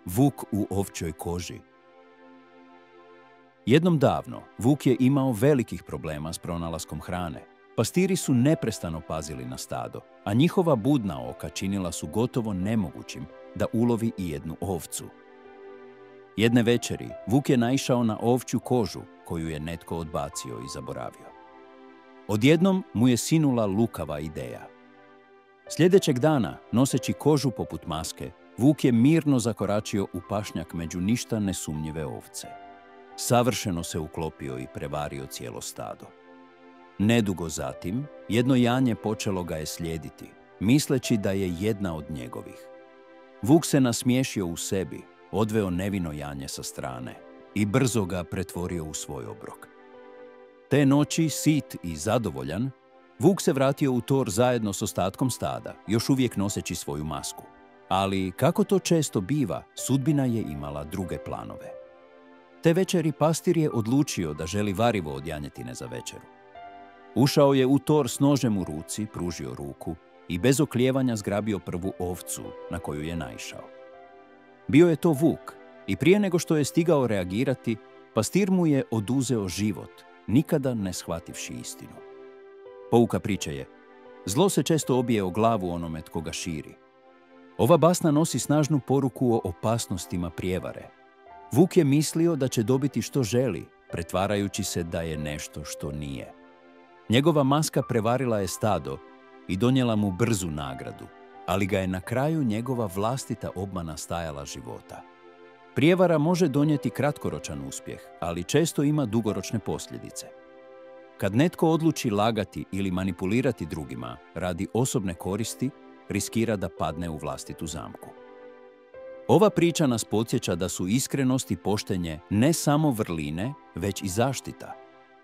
Vuk u ovčjoj koži. Jednom davno, Vuk je imao velikih problema s pronalaskom hrane. Pastiri su neprestano pazili na stado, a njihova budna oka činila su gotovo nemogućim da ulovi i jednu ovcu. Jedne večeri, Vuk je naišao na ovčju kožu koju je netko odbacio i zaboravio. Odjednom mu je sinula lukava ideja. Sljedećeg dana, noseći kožu poput maske, Vuk je mirno zakoračio u pašnjak među ništa nesumnjive ovce. Savršeno se uklopio i prevario cijelo stado. Nedugo zatim, jedno janje počelo ga je slijediti, misleći da je jedna od njegovih. Vuk se nasmiješio u sebi, odveo nevino janje sa strane i brzo ga pretvorio u svoj obrok. Te noći, sit i zadovoljan, Vuk se vratio u tor zajedno s ostatkom stada, još uvijek noseći svoju masku. Ali, kako to često biva, sudbina je imala druge planove. Te večeri pastir je odlučio da želi varivo od janjetine za večeru. Ušao je u tor s nožem u ruci, pružio ruku i bez oklijevanja zgrabio prvu ovcu na koju je naišao. Bio je to Vuk i prije nego što je stigao reagirati, pastir mu je oduzeo život, nikada ne shvativši istinu. Pouka priče je: zlo se često obije o glavu onome tko ga širi. Ova basna nosi snažnu poruku o opasnostima prijevare. Vuk je mislio da će dobiti što želi, pretvarajući se da je nešto što nije. Njegova maska prevarila je stado i donijela mu brzu nagradu, ali ga je na kraju njegova vlastita obmana stajala života. Prijevara može donijeti kratkoročan uspjeh, ali često ima dugoročne posljedice. Kad netko odluči lagati ili manipulirati drugima radi osobne koristi, riskira da padne u vlastitu zamku. Ova priča nas podsjeća da su iskrenost i poštenje ne samo vrline, već i zaštita.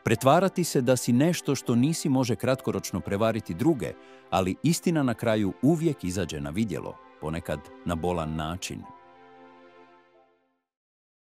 Pretvarati se da si nešto što nisi može kratkoročno prevariti druge, ali istina na kraju uvijek izađe na vidjelo, ponekad na bolan način,